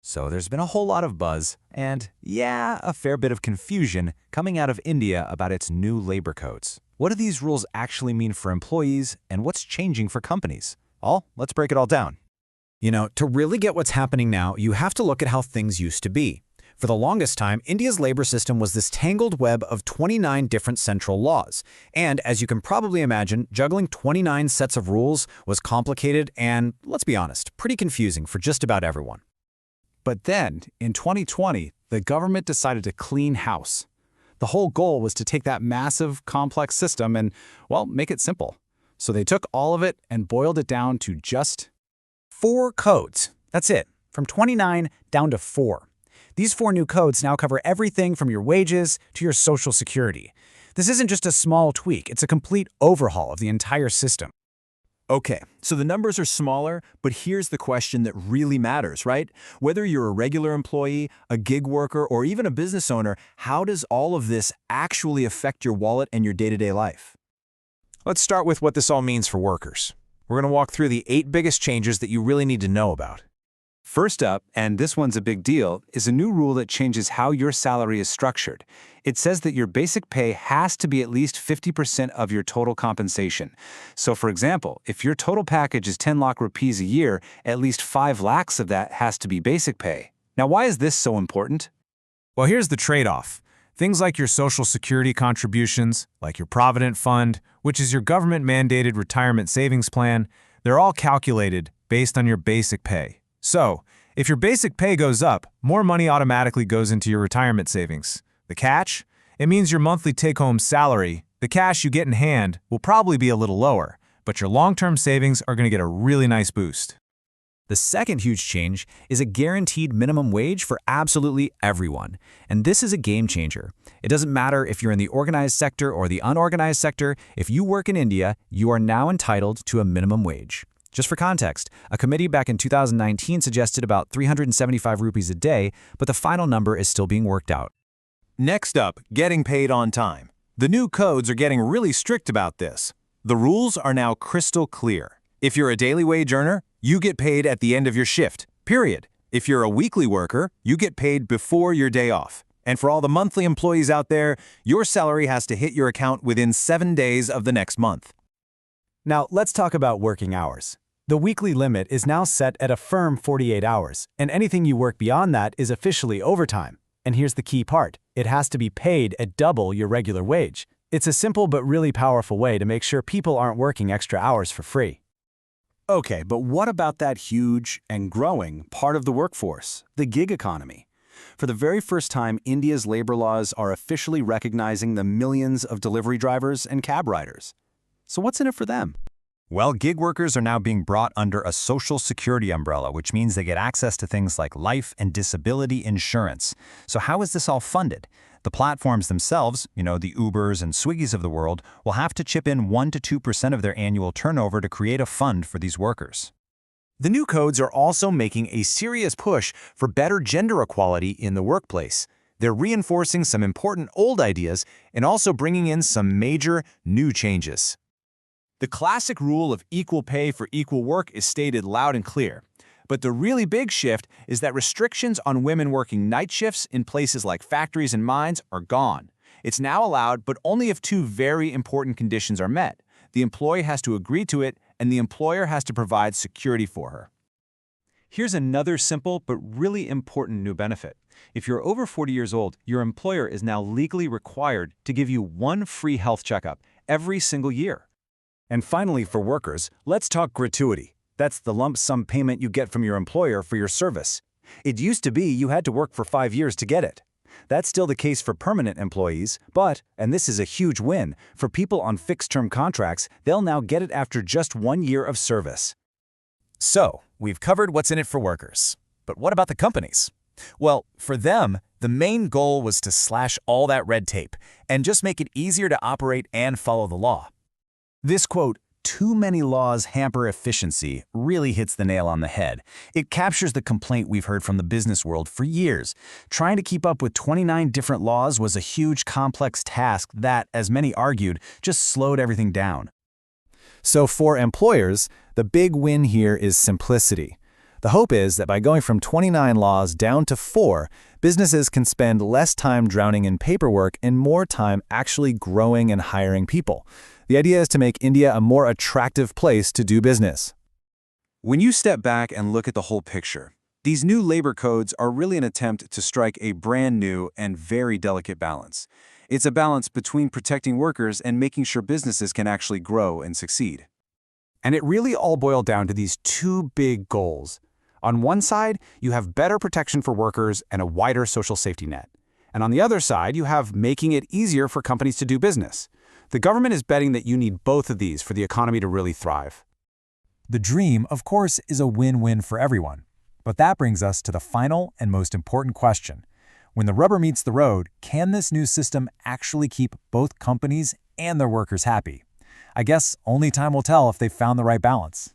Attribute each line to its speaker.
Speaker 1: So there's been a whole lot of buzz and, yeah, a fair bit of confusion coming out of India about its new labor codes. What do these rules actually mean for employees and what's changing for companies? Let's break it all down.
Speaker 2: To really get what's happening now, you have to look at how things used to be. For the longest time, India's labor system was this tangled web of 29 different central laws. And as you can probably imagine, juggling 29 sets of rules was complicated and, let's be honest, pretty confusing for just about everyone.
Speaker 3: But then, in 2020, the government decided to clean house. The whole goal was to take that massive, complex system and, make it simple. So they took all of it and boiled it down to just
Speaker 2: 4 codes. That's it, from 29 down to 4. These 4 new codes now cover everything from your wages to your Social Security. This isn't just a small tweak, it's a complete overhaul of the entire system.
Speaker 1: Okay, so the numbers are smaller, but here's the question that really matters, right? Whether you're a regular employee, a gig worker, or even a business owner, how does all of this actually affect your wallet and your day-to-day life? Let's start with what this all means for workers. We're going to walk through the 8 biggest changes that you really need to know about.
Speaker 3: First up, and this one's a big deal, is a new rule that changes how your salary is structured. It says that your basic pay has to be at least 50% of your total compensation. So for example, if your total package is 10 lakh rupees a year, at least 5 lakhs of that has to be basic pay. Now why is this so important?
Speaker 1: Well, here's the trade-off. Things like your Social Security contributions, like your Provident Fund, which is your government-mandated retirement savings plan, they're all calculated based on your basic pay. So, if your basic pay goes up, more money automatically goes into your retirement savings. The catch? It means your monthly take-home salary, the cash you get in hand, will probably be a little lower, but your long-term savings are going to get a really nice boost.
Speaker 2: The second huge change is a guaranteed minimum wage for absolutely everyone. And this is a game changer. It doesn't matter if you're in the organized sector or the unorganized sector, if you work in India, you are now entitled to a minimum wage. Just for context, a committee back in 2019 suggested about 375 rupees a day, but the final number is still being worked out.
Speaker 1: Next up, getting paid on time. The new codes are getting really strict about this. The rules are now crystal clear. If you're a daily wage earner, you get paid at the end of your shift, period. If you're a weekly worker, you get paid before your day off. And for all the monthly employees out there, your salary has to hit your account within 7 days of the next month.
Speaker 2: Now, let's talk about working hours. The weekly limit is now set at a firm 48 hours, and anything you work beyond that is officially overtime. And here's the key part. It has to be paid at double your regular wage. It's a simple but really powerful way to make sure people aren't working extra hours for free.
Speaker 3: Okay, but what about that huge and growing part of the workforce, the gig economy? For the very first time, India's labor laws are officially recognizing the millions of delivery drivers and cab riders. So what's in it for them?
Speaker 1: Well, gig workers are now being brought under a Social Security umbrella, which means they get access to things like life and disability insurance. So how is this all funded? The platforms themselves, the Ubers and Swiggys of the world, will have to chip in 1 to 2% of their annual turnover to create a fund for these workers. The new codes are also making a serious push for better gender equality in the workplace. They're reinforcing some important old ideas and also bringing in some major new changes. The classic rule of equal pay for equal work is stated loud and clear. But the really big shift is that restrictions on women working night shifts in places like factories and mines are gone. It's now allowed, but only if 2 very important conditions are met. The employee has to agree to it, and the employer has to provide security for her. Here's another simple but really important new benefit. If you're over 40 years old, your employer is now legally required to give you 1 free health checkup every single year. And finally, for workers, let's talk gratuity. That's the lump sum payment you get from your employer for your service. It used to be you had to work for 5 years to get it. That's still the case for permanent employees, but, and this is a huge win, for people on fixed-term contracts, they'll now get it after just 1 year of service. So, we've covered what's in it for workers. But what about the companies? Well, for them, the main goal was to slash all that red tape and just make it easier to operate and follow the law. This quote, "Too many laws hamper efficiency," really hits the nail on the head. It captures the complaint we've heard from the business world for years. Trying to keep up with 29 different laws was a huge, complex task that, as many argued, just slowed everything down. So for employers, the big win here is simplicity. The hope is that by going from 29 laws down to 4, businesses can spend less time drowning in paperwork and more time actually growing and hiring people. The idea is to make India a more attractive place to do business.
Speaker 3: When you step back and look at the whole picture, these new labor codes are really an attempt to strike a brand new and very delicate balance. It's a balance between protecting workers and making sure businesses can actually grow and succeed.
Speaker 2: And it really all boiled down to these two big goals. On one side, you have better protection for workers and a wider social safety net. And on the other side, you have making it easier for companies to do business. The government is betting that you need both of these for the economy to really thrive.
Speaker 1: The dream, of course, is a win-win for everyone. But that brings us to the final and most important question. When the rubber meets the road, can this new system actually keep both companies and their workers happy? I guess only time will tell if they've found the right balance.